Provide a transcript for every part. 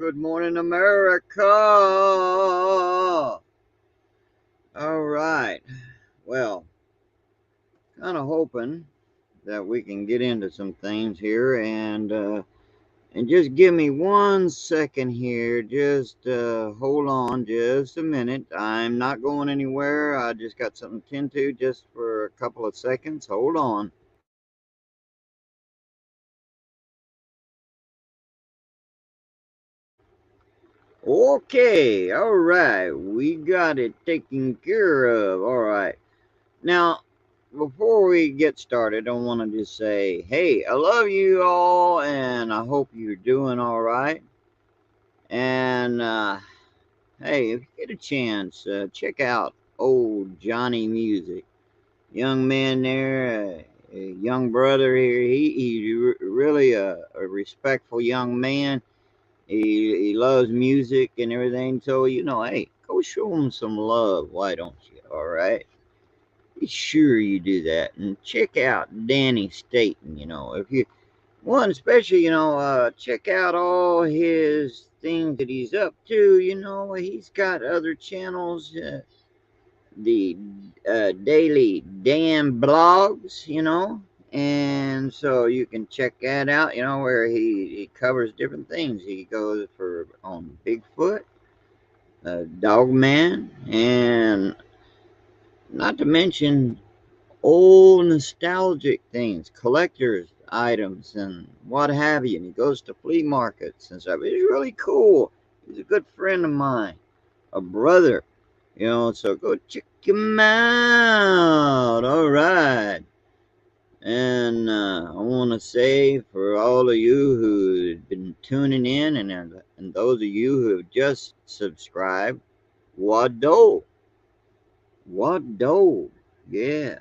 Good morning, America. All right. Well, kind of hoping that we can get into some things here, and just give me 1 second here. Just hold on just a minute. I'm not going anywhere. I just got something to tend to just for a couple of seconds. Hold on. Okay. All right. We got it taken care of. All right. Now, before we get started, I want to just say, hey, I love you all, and I hope you're doing all right. And hey, if you get a chance, check out old Johnny Music. Young man there, a young brother here. He's really a respectful young man. He loves music and everything. So, hey, go show him some love. Why don't you? All right. Be sure you do that, and check out Danny Staten. If you one, especially, check out all his things that he's up to. He's got other channels, the daily Dan blogs. And so you can check that out. Where he covers different things. He goes for on Bigfoot, Dogman, and not to mention old nostalgic things, collectors items, and what have you. And he goes to flea markets and stuff. He's really cool. He's a good friend of mine, a brother. So go check him out. All right. And I want to say for all of you who've been tuning in, and those of you who have just subscribed, Wado, Wado, yeah.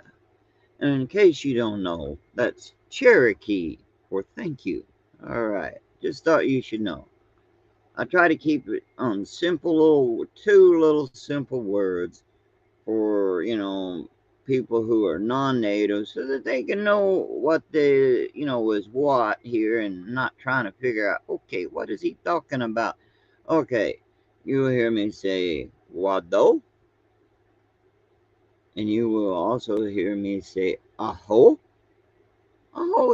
And in case you don't know, that's Cherokee for thank you. All right. Just thought you should know. I try to keep it on two little simple words for, people who are non-native so that they can know what is what here and not trying to figure out, okay, what is he talking about? Okay. You will hear me say Wado, and you will also hear me say Aho. Oh,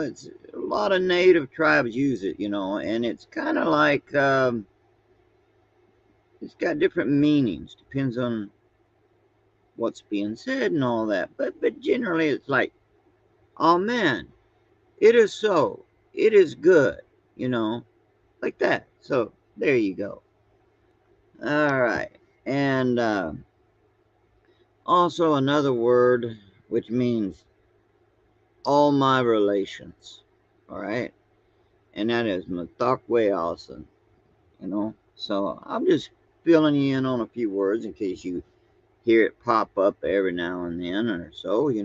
it's a lot of native tribes use it, and it's kind of like it's got different meanings, depends on what's being said and all that. But generally, it's like, oh man, it is so, it is good, you know, like that. So there you go. All right, and also another word which means all my relations. All right, and that is Mathakwe Allison. So I'm just filling you in on a few words in case you hear it pop up every now and then or so, so you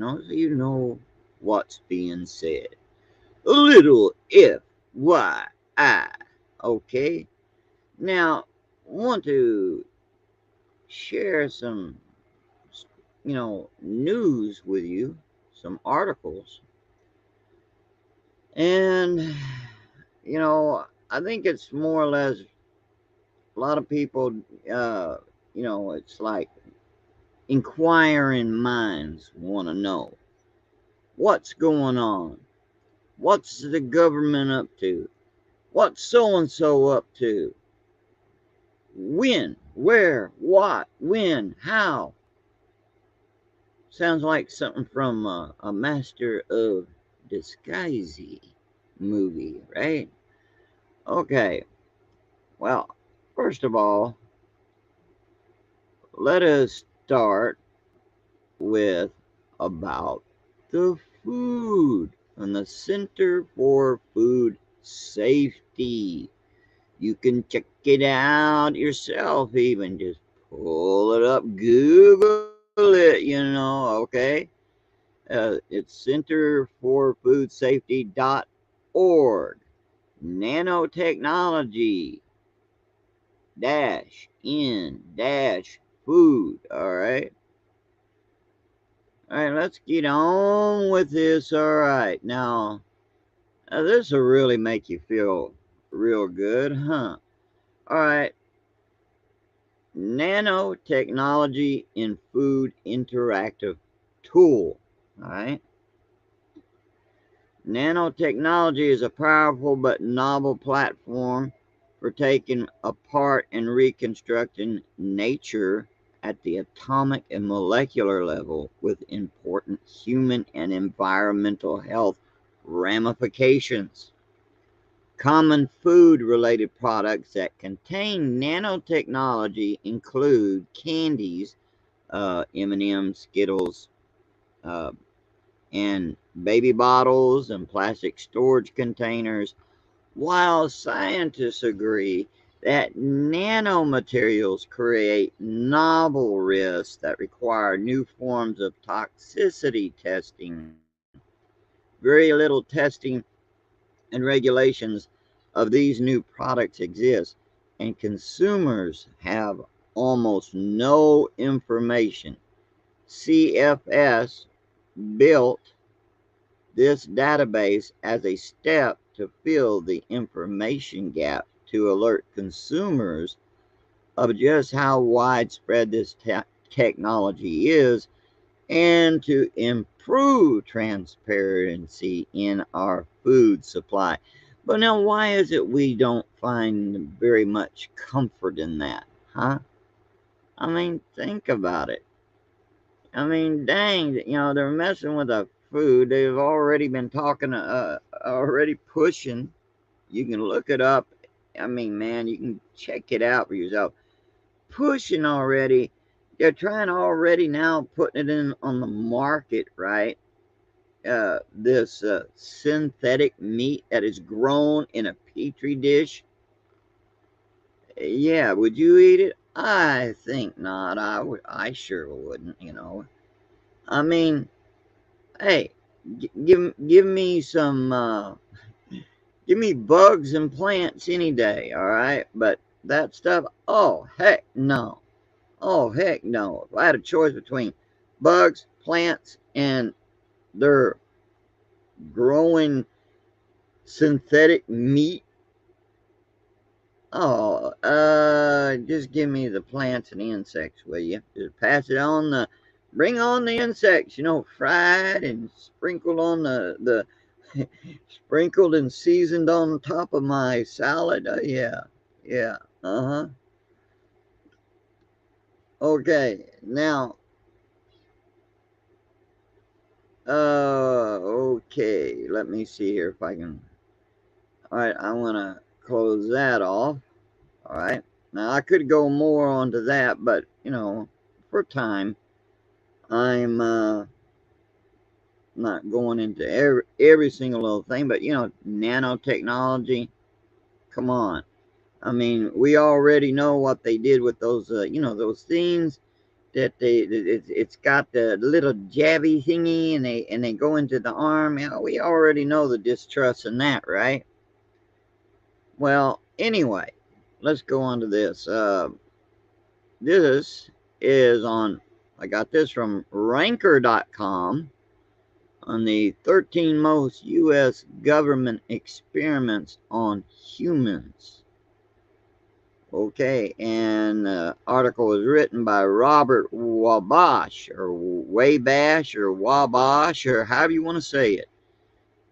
know what's being said. A little FYI. Okay. Now, I want to share some, news with you, some articles. And, I think it's more or less a lot of people, uh, it's like inquiring minds want to know what's going on, what's the government up to, what's so and so up to, when, where, what, when, how. Sounds like something from a Master of Disguise movie, right? Okay, well, first of all, let us start with about the food and the Center for Food Safety. You can check it out yourself, even just pull it up, Google it, okay? It's centerforfoodsafety.org. Nanotechnology dash in dash food, all right? All right, let's get on with this. All right, now this will really make you feel real good, huh? All right. Nanotechnology in food interactive tool. All right. Nanotechnology is a powerful but novel platform for taking apart and reconstructing nature at the atomic and molecular level with important human and environmental health ramifications. Common food related products that contain nanotechnology include candies, M&M's, Skittles, uh, and baby bottles and plastic storage containers, while scientists agree that nanomaterials create novel risks that require new forms of toxicity testing. Very little testing and regulations of these new products exist, and consumers have almost no information. CFS built this database as a step to fill the information gap to alert consumers of just how widespread this technology is and to improve transparency in our food supply. But now, why is it we don't find very much comfort in that, huh? I mean, think about it. I mean, dang, they're messing with the food. They've already been talking, already pushing. You can look it up. I mean, man, you can check it out for yourself. Pushing already. They're trying already now putting it in on the market, right? This synthetic meat that is grown in a petri dish. Yeah, would you eat it? I think not. I sure wouldn't. I mean, hey, give me some give me bugs and plants any day, all right? But that stuff, oh heck no. Oh heck no. If I had a choice between bugs, plants, and their growing synthetic meat, oh, just give me the plants and insects, will you? Just pass it on bring on the insects, fried and sprinkled on sprinkled and seasoned on top of my salad. Yeah, yeah, uh-huh. Okay, now, okay, let me see here if I can. All right, I want to close that off. All right, now I could go more onto that, but for time, I'm not going into every single little thing, but nanotechnology. Come on, I mean, we already know what they did with those, those things that it's got the little jabby thingy, and they go into the arm. We already know the distrust in that, right? Well, anyway, let's go on to this. This is on. I got this from Ranker.com on the 13 most U.S. government experiments on humans. Okay, and the article was written by Robert Wabash, or Wabash, or Wabash, or however you want to say it.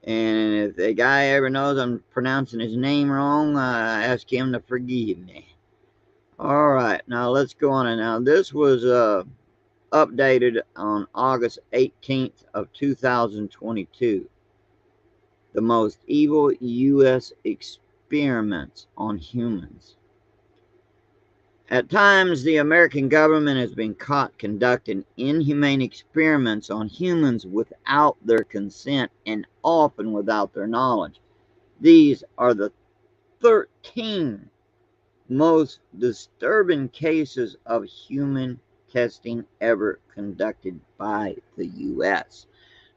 And if the guy ever knows I'm pronouncing his name wrong, ask him to forgive me. All right, now let's go on. And now this was updated on August 18th of 2022. The most evil U.S. experiments on humans. At times, the American government has been caught conducting inhumane experiments on humans without their consent and often without their knowledge. These are the 13 most disturbing cases of human testing ever conducted by the U.S.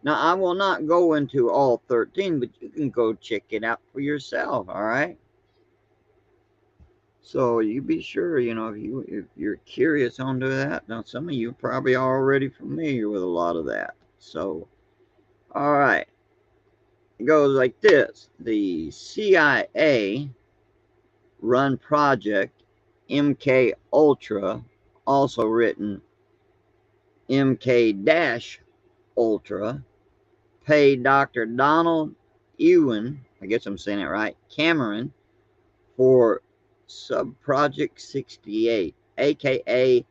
Now, I will not go into all 13, but you can go check it out for yourself, all right? So you be sure, if you're curious onto that. Now, some of you probably already familiar with a lot of that. So, all right, it goes like this: the CIA run project MK Ultra, also written MK Ultra, paid Dr. Donald Ewan, I guess I'm saying it right, Cameron, for Subproject 68, aka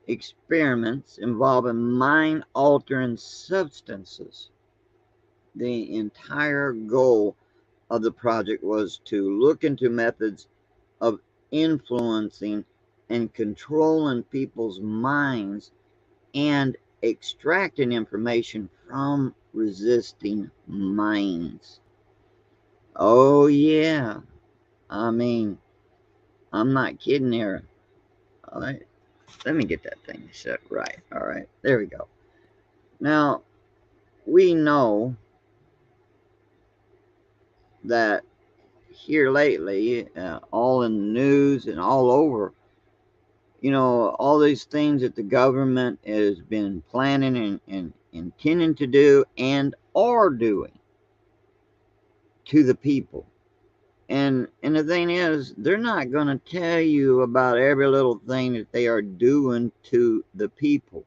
experiments involving mind altering substances. The entire goal of the project was to look into methods of influencing and controlling people's minds and extracting information from resisting minds. Oh, yeah. I mean, I'm not kidding here. All right. Let me get that thing set right. All right. There we go. Now, we know that here lately, all in the news and all over, all these things that the government has been planning and intending to do and are doing to the people. And the thing is, they're not going to tell you about every little thing that they are doing to the people,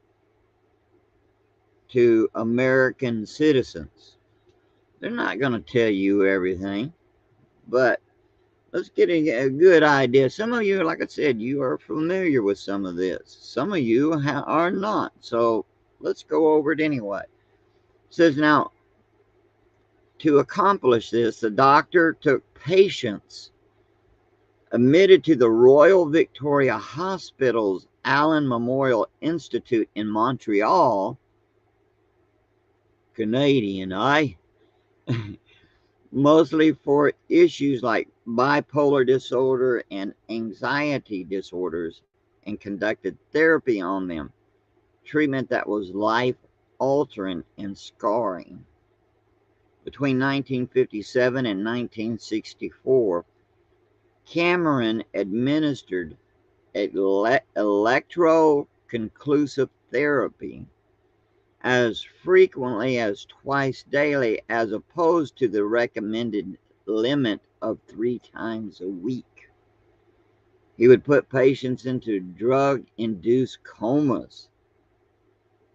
to American citizens. They're not going to tell you everything, but let's get a good idea. Some of you, like I said, you are familiar with some of this. Some of you are not. So let's go over it anyway. It says now, to accomplish this, the doctor took patients admitted to the Royal Victoria Hospital's Allen Memorial Institute in Montreal, Canadian, mostly for issues like bipolar disorder and anxiety disorders, and conducted therapy on them, treatment that was life altering and scarring. Between 1957 and 1964, Cameron administered electroconvulsive therapy as frequently as twice daily, as opposed to the recommended limit of 3 times a week. He would put patients into drug-induced comas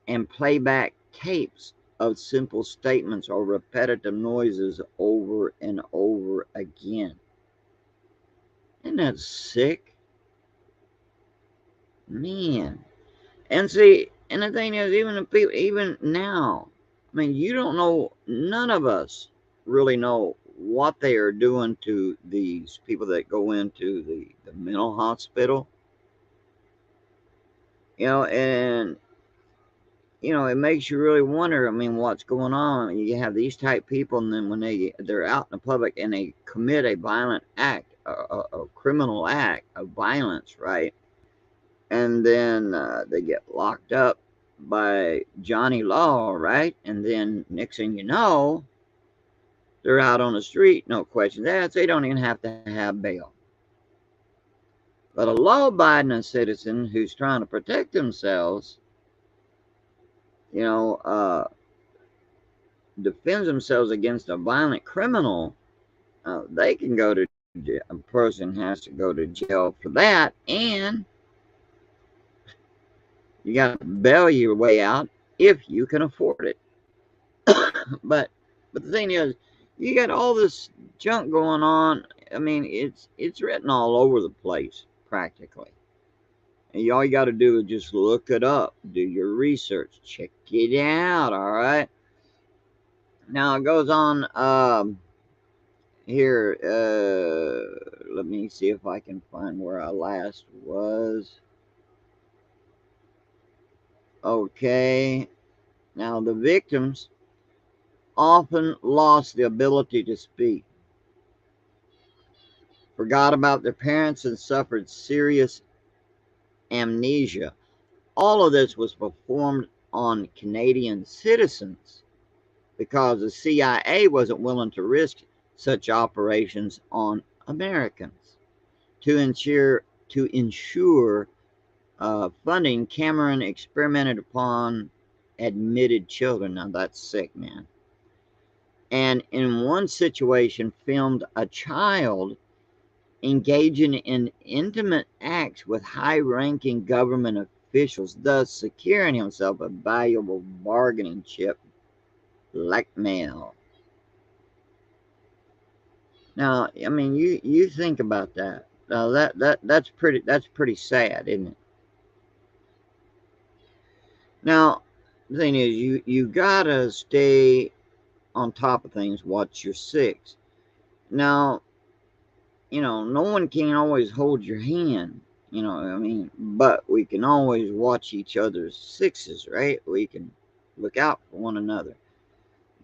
and play back tapes of simple statements or repetitive noises over and over again. Isn't that sick? Man. And see, and the thing is, even if people, even now, I mean, you don't know, none of us really know what they are doing to these people that go into the mental hospital. And it makes you really wonder. I mean, what's going on? You have these type people, and then when they're out in the public and they commit a violent act, a criminal act of violence, right? And then they get locked up by Johnny Law, right? And then next thing you know, they're out on the street, no questions asked. They don't even have to have bail. But a law-abiding citizen who's trying to protect themselves, you know, uh, defends themselves against a violent criminal, they can go to jail. A person has to go to jail for that, and you got to bail your way out if you can afford it. but the thing is, you got all this junk going on. I mean, it's written all over the place practically. And all you got to do is just look it up, do your research, check it out. All right. Now it goes on here. Let me see if I can find where I last was. Okay. Now the victims often lost the ability to speak, forgot about their parents, and suffered serious amnesia. All of this was performed on Canadian citizens because the CIA wasn't willing to risk such operations on Americans. To ensure funding, Cameron experimented upon admitted children. Now that's sick, man. And in one situation, filmed a child engaging in intimate acts with high-ranking government officials, thus securing himself a valuable bargaining chip, blackmail. Now, I mean, you think about that. Now that's pretty sad, isn't it? Now, the thing is, you gotta stay on top of things. Watch your six. Now, no one can always hold your hand. I mean, but we can always watch each other's sixes, right? We can look out for one another.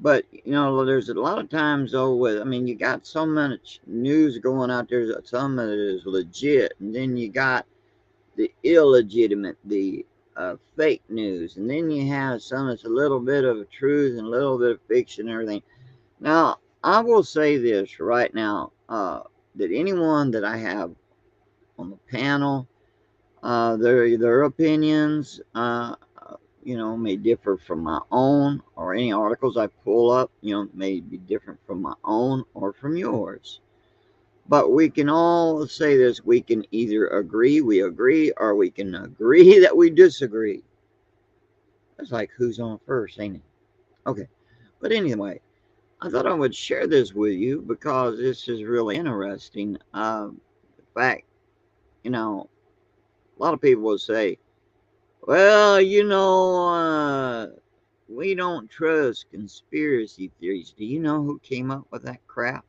But there's a lot of times though with I mean you got so much news going out there, some of it is legit, and then you got the illegitimate, the fake news, and then you have some that's a little bit of truth and a little bit of fiction and everything. Now, I will say this right now, that anyone that I have on the panel, their opinions, may differ from my own, or any articles I pull up, may be different from my own or from yours. But we can all say this: we can either agree, we agree, or we can agree that we disagree. That's like who's on first, ain't it? Okay. But anyway, I thought I would share this with you because this is really interesting. In fact, a lot of people will say, well, we don't trust conspiracy theories. Do you know who came up with that crap?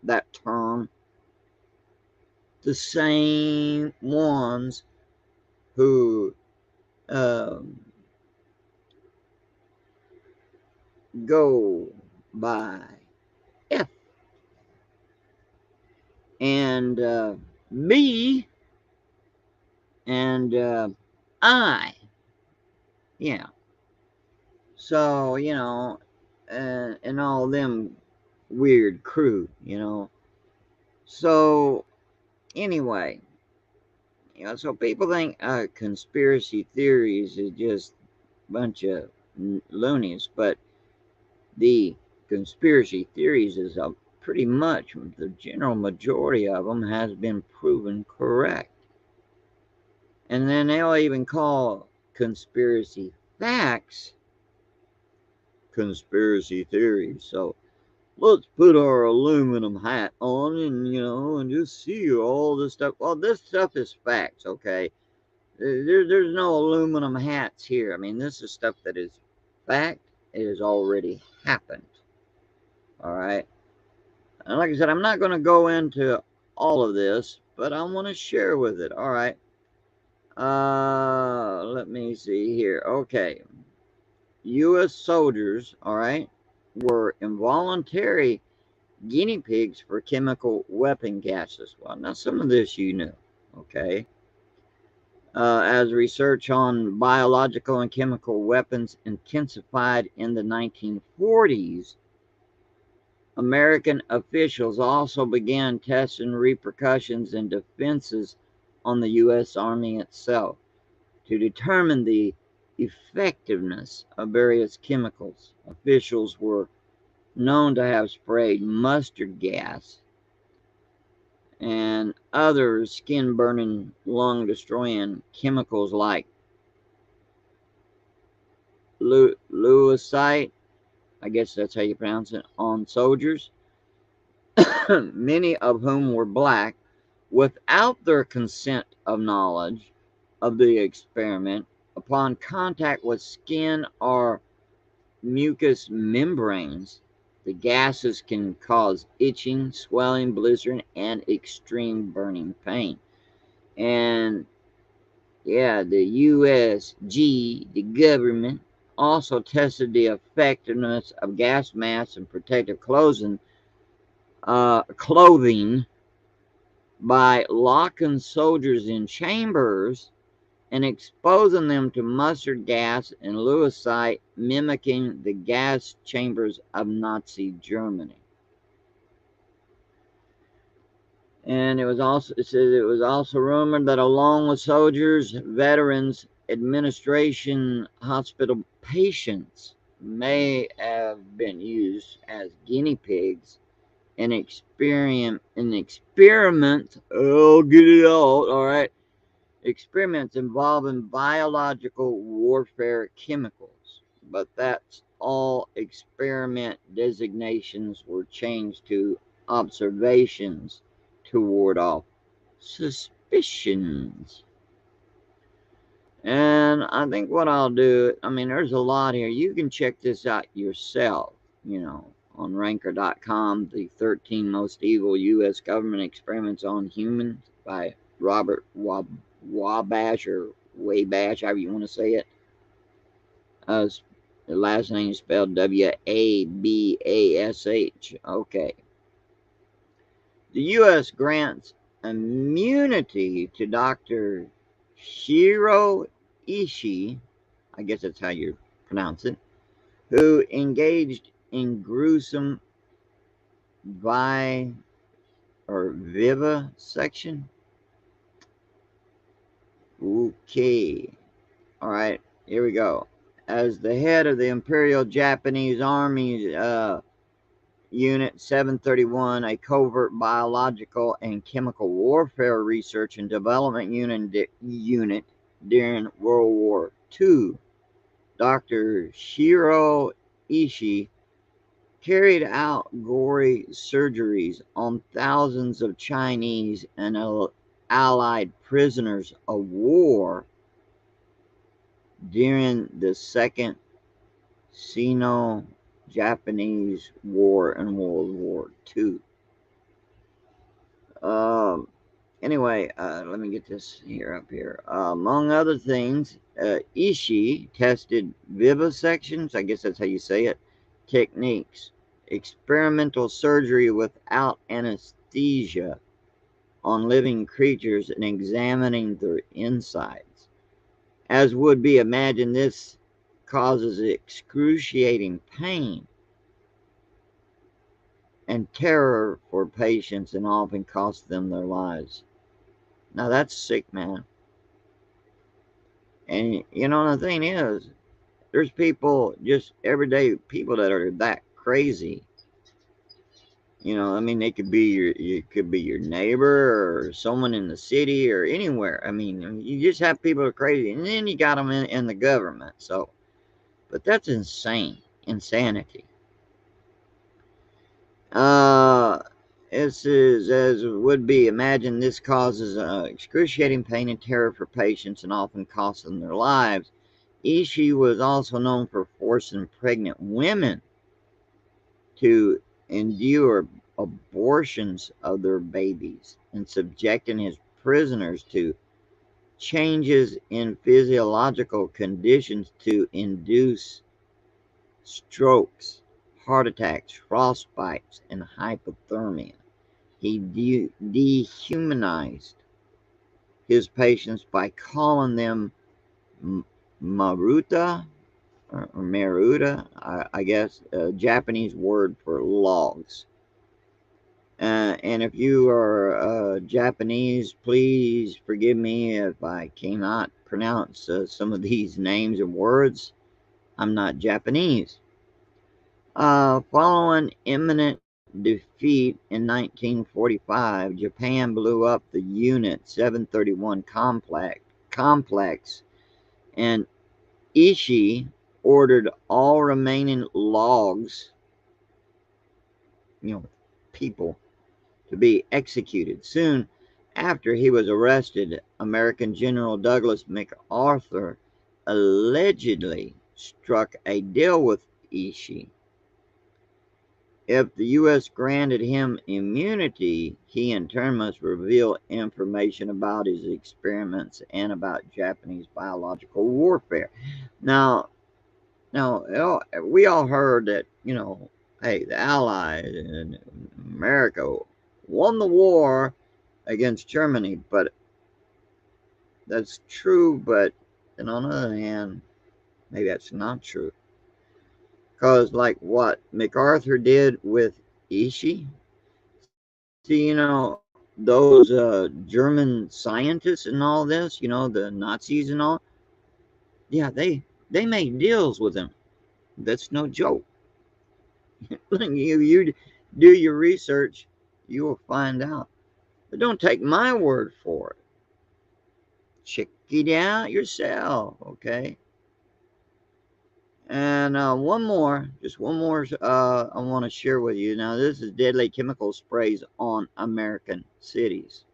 That term? The same ones who um, go by F and B and I. Yeah. So, and all them weird crew. So, anyway, so people think conspiracy theories is just a bunch of loonies, but the conspiracy theories is pretty much the general majority of them has been proven correct. And then they'll even call conspiracy facts conspiracy theories. So let's put our aluminum hat on and just see all this stuff. Well, this stuff is facts, okay? There's no aluminum hats here. I mean, this is stuff that is fact. It has already happened. All right. And like I said, I'm not going to go into all of this, but I want to share with it. All right. Let me see here. Okay. U.S. soldiers, all right, were involuntary guinea pigs for chemical weapon gases. Well, now some of this okay. As research on biological and chemical weapons intensified in the 1940s, American officials also began testing repercussions and defenses on the U.S. Army itself to determine the effectiveness of various chemicals. Officials were known to have sprayed mustard gas and other skin burning, lung destroying chemicals like lewisite, I guess that's how you pronounce it, on soldiers, many of whom were black, without their consent of knowledge of the experiment. Upon contact with skin or mucous membranes, the gases can cause itching, swelling, blistering, and extreme burning pain. And yeah, the USG, the government, also tested the effectiveness of gas masks and protective clothing by locking soldiers in chambers and exposing them to mustard gas and lewisite, mimicking the gas chambers of Nazi Germany. And it says it was also rumored that along with soldiers, veterans, administration hospital patients may have been used as guinea pigs an experiment. Oh, get it out, all right. Experiments involving biological warfare chemicals, but that's all. Experiment designations were changed to observations to ward off suspicions. And I think what I'll do, I mean, there's a lot here. You can check this out yourself, on ranker.com, the 13 most evil U.S. government experiments on humans by Robert Wabash, or Wabash, however you want to say it. The last name is spelled Wabash. Okay. The U.S. grants immunity to Dr. Shiro Ishii, I guess that's how you pronounce it, who engaged in gruesome vivisection. Okay. All right, here we go. As the head of the Imperial Japanese Army's Unit 731, a covert biological and chemical warfare research and development unit during World War II, Dr. Shiro Ishii carried out gory surgeries on thousands of Chinese and Allied prisoners of war during the Second Sino-Japanese War in World War II. Anyway, let me get this up here. Among other things, Ishii tested vivisections, I guess that's how you say it, techniques, experimental surgery without anesthesia on living creatures and examining their insides. As would be imagined, this causes excruciating pain and terror for patients and often costs them their lives. Now that's sick, man. And the thing is, there's people, just everyday people, that are that crazy. I mean, it could be your neighbor or someone in the city or anywhere. I mean, you just have people that are crazy, and then you got them in the government. So, but that's insanity. This is, as would be imagined, this causes excruciating pain and terror for patients and often costs them their lives. Ishii was also known for forcing pregnant women to endure abortions of their babies and subjecting his prisoners to changes in physiological conditions to induce strokes, heart attacks, frostbites, and hypothermia. He dehumanized his patients by calling them Maruta, or Maruta, I guess, a Japanese word for logs. And if you are Japanese, please forgive me if I cannot pronounce some of these names and words. I'm not Japanese. Following imminent defeat in 1945, Japan blew up the Unit 731 complex, and Ishii ordered all remaining logs, people, to be executed. Soon after he was arrested, American General Douglas MacArthur allegedly struck a deal with Ishii. If the U.S. granted him immunity, he in turn must reveal information about his experiments and about Japanese biological warfare. Now, we all heard that, hey, the Allies and America won the war against Germany, but that's true. But then on the other hand, maybe that's not true. Because, like what MacArthur did with Ishii, see, those German scientists and all this, the Nazis and all, yeah, they made deals with him. That's no joke. Do your research, you will find out. But don't take my word for it. Check it out yourself, okay? And just one more I want to share with you. Now, this is deadly chemical sprays on American cities.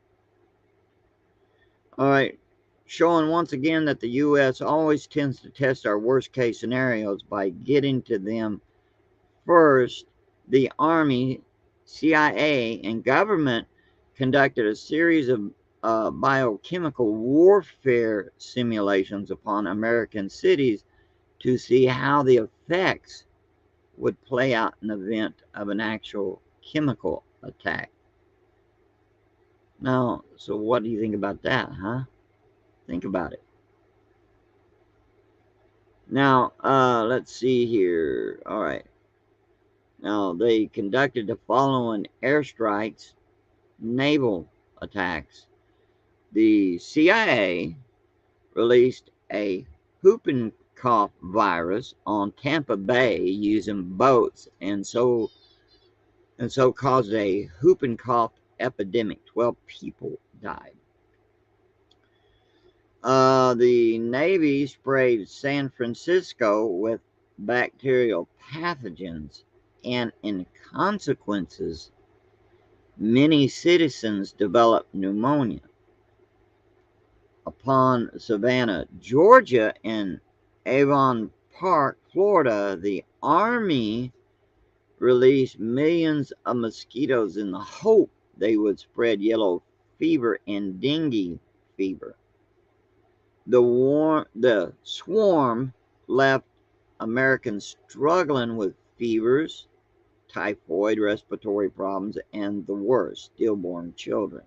All right, showing once again that the U.S. always tends to test our worst case scenarios by getting to them first. The Army, CIA, and government conducted a series of biochemical warfare simulations upon American cities to see how the effects would play out in the event of an actual chemical attack. Now, so what do you think about that, huh? Think about it. Now, let's see here. All right. Now, they conducted the following airstrikes, naval attacks. The CIA released a whooping cough virus on Tampa Bay using boats, and so caused a whooping cough epidemic. 12 people died. The Navy sprayed San Francisco with bacterial pathogens, and in consequences, many citizens developed pneumonia. Upon Savannah, Georgia, and Avon Park, Florida, the Army released millions of mosquitoes in the hope they would spread yellow fever and dengue fever. The swarm left Americans struggling with fevers, typhoid, respiratory problems, and the worst, stillborn children.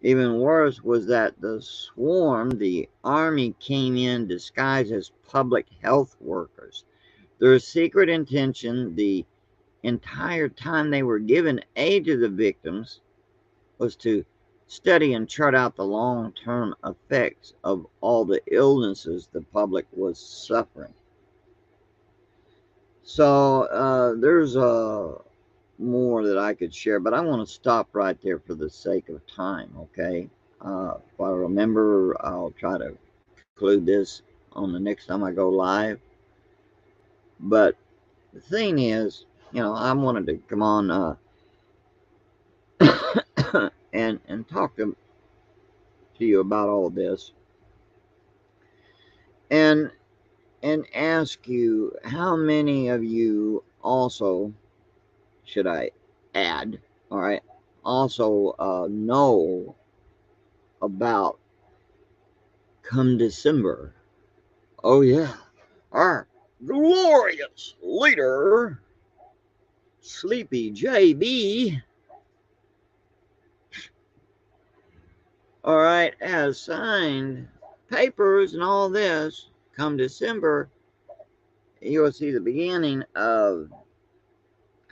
Even worse was that the Army came in disguised as public health workers. Their secret intention the entire time they were given aid to the victims was to study and chart out the long-term effects of all the illnesses the public was suffering. So there's more that I could share, but I want to stop right there for the sake of time, okay? If I remember, I'll try to include this on the next time I go live. But the thing is, I wanted to come on and talk to you about all this, and ask you how many of you also, should I add, all right, also know about come December. Oh yeah, our glorious leader, Sleepy JB, all right, has signed papers and all this. Come December, you will see the beginning of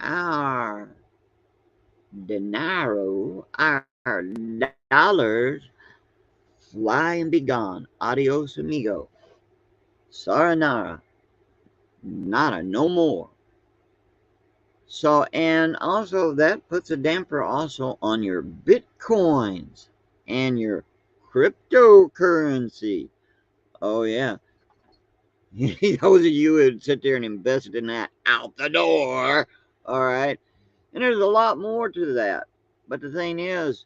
our dinero, our dollars, fly and be gone. Adios, amigo. Sayonara. Nada, no more. So, and also that puts a damper also on your bitcoins and your cryptocurrency. Oh yeah. Those of you who would sit there and invested in that, out the door. All right. And there's a lot more to that. But the thing is,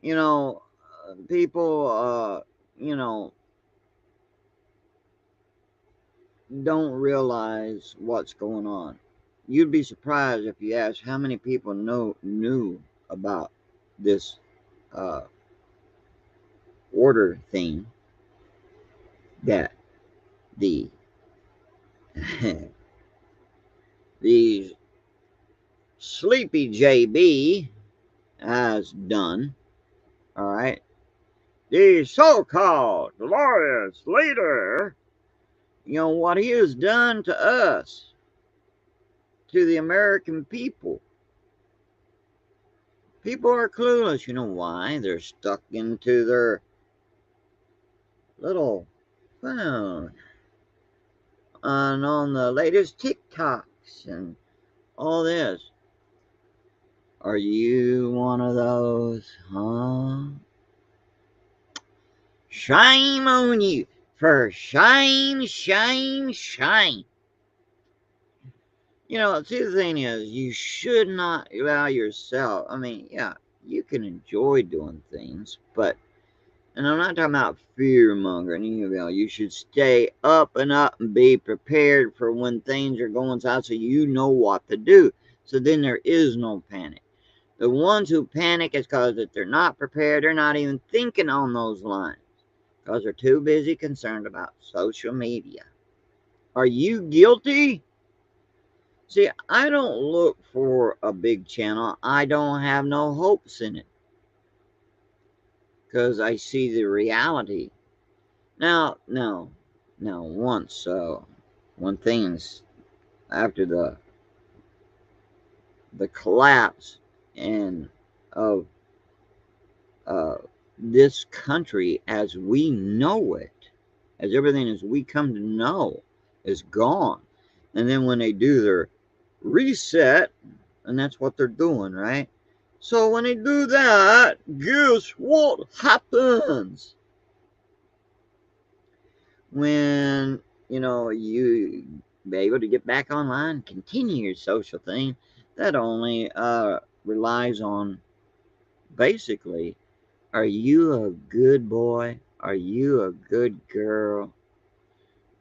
you know, people, don't realize what's going on. You'd be surprised if you ask how many people knew about this uh, order thing that the the sleepy JB has done. All right, the so-called glorious leader. What he has done to us, to the American people. People are clueless. You know why? They're stuck into their little phone and on the latest TikToks and all this. Are you one of those, huh? Shame on you. For shame, shame, shame. See, the thing is, you should not allow yourself. I mean, yeah, you can enjoy doing things, but, and I'm not talking about fear mongering. You should stay up and be prepared for when things are going south so you know what to do. So then there is no panic. The ones who panic is because if they're not prepared, they're not even thinking on those lines because they're too busy concerned about social media. Are you guilty? See, I don't look for a big channel. I don't have no hopes in it because I see the reality. Now, no, no, once, when things after the collapse and of uh, this country as we know it, as everything as we come to know is gone. And then when they do their reset, and that's what they're doing, right? So when they do that, guess what happens? When, you be able to get back online, continue your social thing, that only relies on basically, are you a good boy? Are you a good girl?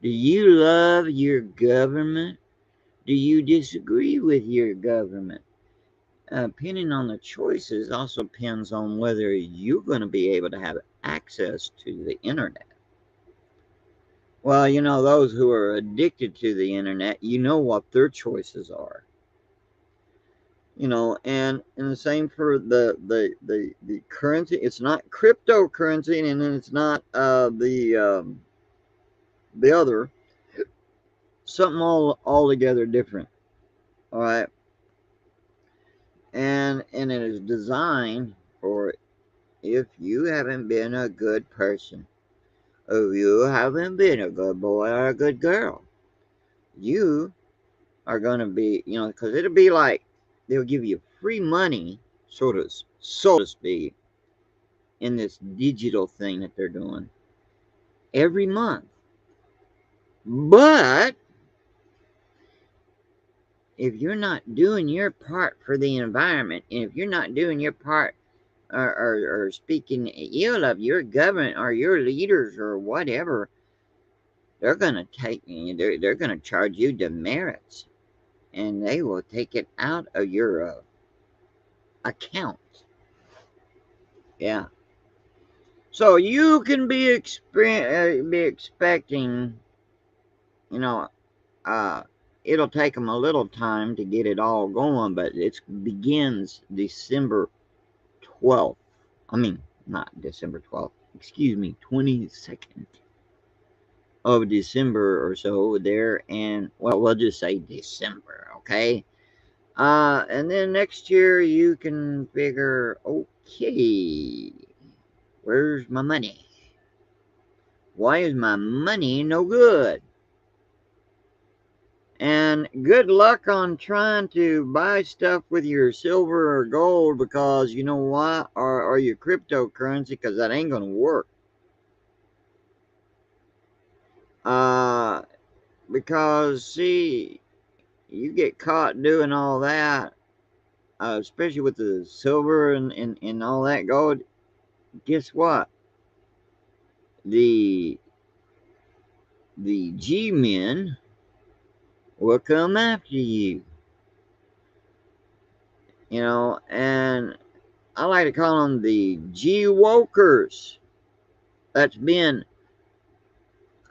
Do you love your government? Do you disagree with your government? Depending on the choices also depends on whether you're going to be able to have access to the internet. Well, those who are addicted to the internet, what their choices are. And the same for the currency. It's not cryptocurrency, and then it's not the other, something all altogether different. All right, and it is designed for if you haven't been a good person, if you haven't been a good boy or a good girl, you are going to be, because it'll be like they'll give you free money, so to speak, in this digital thing that they're doing every month. But if you're not doing your part for the environment, and if you're not doing your part or speaking ill of your government or your leaders or whatever, they're going to take you, they're going to charge you demerits and they will take it out of your account. Yeah. So you can be expecting, you know, uh, it'll take them a little time to get it all going, but it begins December 12th. I mean, not December 12th, excuse me, 22nd of December or so there. And, well, we'll just say December, okay? And then next year you can figure, okay, where's my money? Why is my money no good? And good luck on trying to buy stuff with your silver or gold because you know what? Or your cryptocurrency because that ain't going to work. Uh, because, see, you get caught doing all that, especially with the silver and all that gold. Guess what? The G-men will come after you. And I like to call them the G-wokers. That's been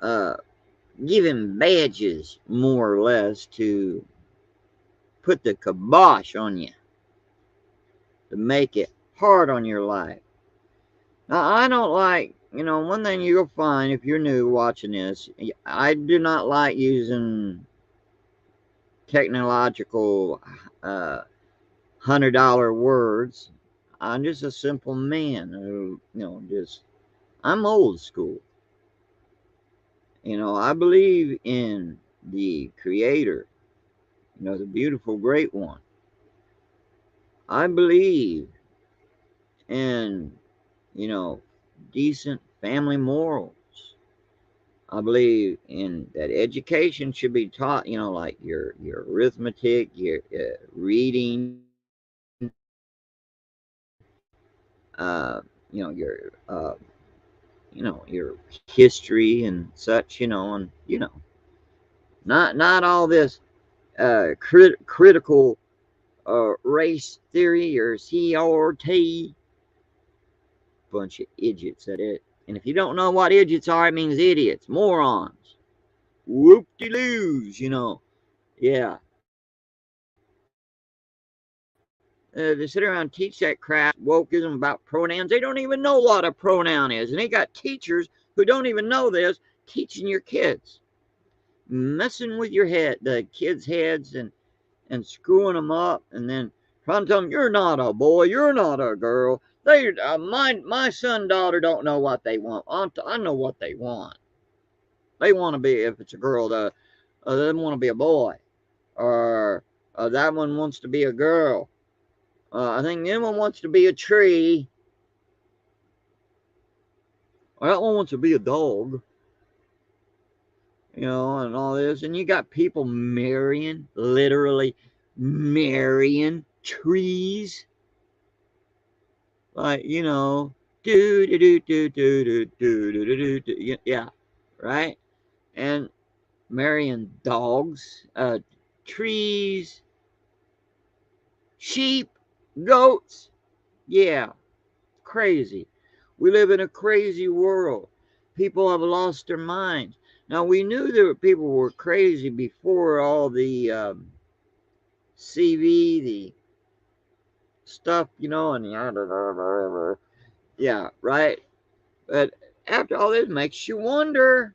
uh, given badges, more or less, to put the kibosh on you, to make it hard on your life. Now, I don't like, one thing you'll find if you're new watching this, I do not like using technological $100 words. I'm just a simple man who, I'm old school. I believe in the creator, the beautiful, great one. I believe in, decent family morals. I believe in that education should be taught, like your arithmetic, your reading, your your history and such, and not all this critical race theory or CRT. Bunch of idiots at it. And if you don't know what idiots are, it means idiots, morons, whoop-de-loos, Yeah. They sit around and teach that crap, wokeism about pronouns. They don't even know what a pronoun is. And they got teachers who don't even know this teaching your kids, messing with the kids' heads and screwing them up, and then trying to tell them, you're not a boy, you're not a girl. My son and daughter don't know what they want. I know what they want. They want to be, if it's a girl, they want to be a boy, or that one wants to be a girl. I think the other one wants to be a tree. Or that one wants to be a dog. And all this. And you got people literally marrying trees. Like, do do do do do do do do do do. Yeah, right? And marrying dogs, trees, sheep, goats. Yeah, crazy. We live in a crazy world. People have lost their minds. Now, we knew that people were crazy before all the CV, the stuff, and yeah, right? But after all this, makes you wonder.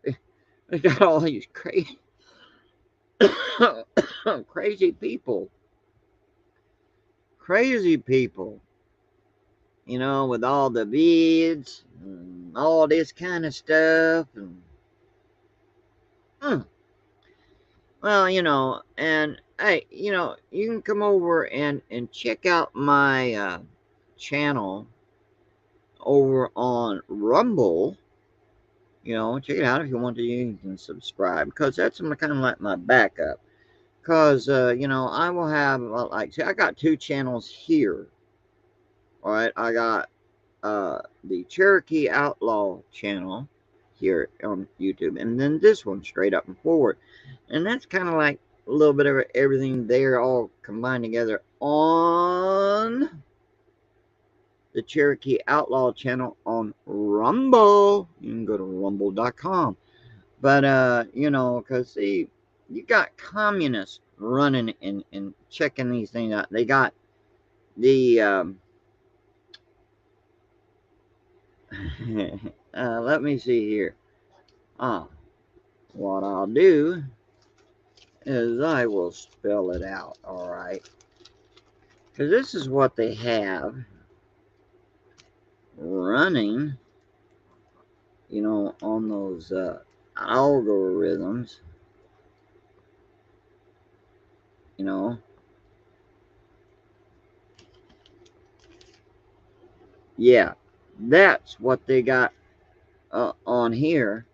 They got all these crazy, crazy people. Crazy people. With all the beads and all this kind of stuff. And well, and hey, you can come over and check out my channel over on Rumble. Check it out if you want to. You can subscribe, because that's kind of like my backup. Because I will have see, I got two channels here. All right, I got the Cherokee Outlaw channel here on YouTube, and then this one, Straight Up and Forward, and that's kind of like a little bit of everything there, all combined together on the Cherokee Outlaw channel on Rumble. You can go to rumble.com. But because see, you got communists running and checking these things out. They got the let me see here. What I'll do is I will spell it out, all right? Because this is what they have running, on those algorithms, you know. Yeah, that's what they got on here.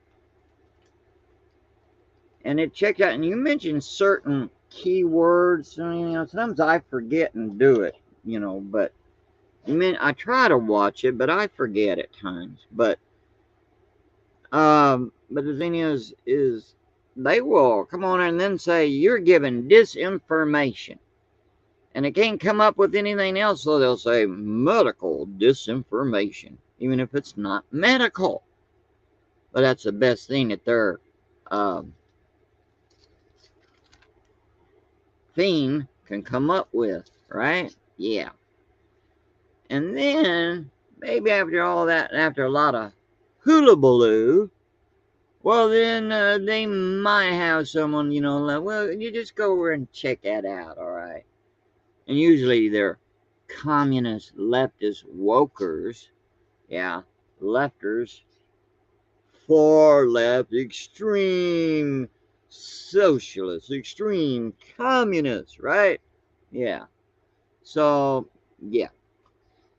And it checked out, and you mentioned certain keywords. Sometimes I forget and do it, but I try to watch it, but I forget at times. But the thing is they will come on and then say you're giving disinformation, and it can't come up with anything else, so they'll say medical disinformation, even if it's not medical. But that's the best thing that their thing can come up with, right? Yeah. And then maybe after all that, after a lot of hullabaloo, well, then they might have someone, like, well, you just go over and check that out, all right? And usually they're communist, leftist, wokers, yeah, lefters, far left, extreme, socialist, extreme communist, right? Yeah. So, yeah.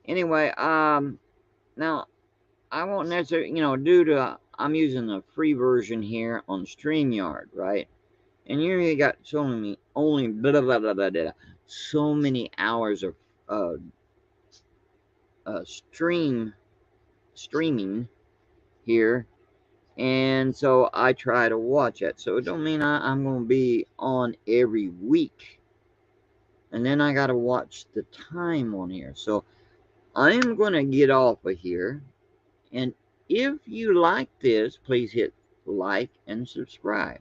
Anyway, now I won't necessarily, due to I'm using the free version here on StreamYard, right? And you got so many, only blah blah blah blah blah, blah so many hours of uh, streaming here, and so I try to watch it. So it don't mean I'm going to be on every week, and then I got to watch the time on here. So I am going to get off of here, and if you like this, please hit like and subscribe.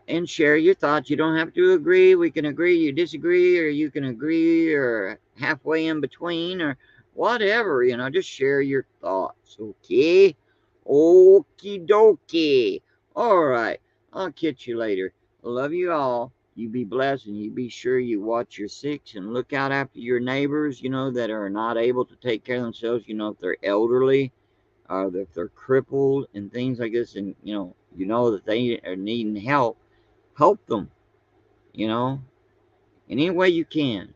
And share your thoughts. You don't have to agree. We can agree, you disagree, or you can agree, or halfway in between, or whatever. Just share your thoughts. Okay? Okie dokie. All right. I'll catch you later. Love you all. You be blessed, and you be sure you watch your six and look out after your neighbors, that are not able to take care of themselves, if they're elderly, if they're crippled and things like this, and that they are needing help them, in any way you can.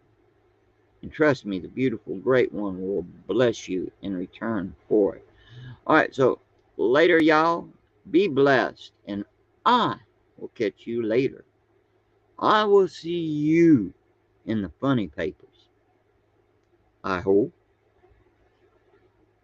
And trust me, the beautiful great one will bless you in return for it. All right, so later, y'all. Be blessed, and I will catch you later. I will see you in the funny papers, I hope.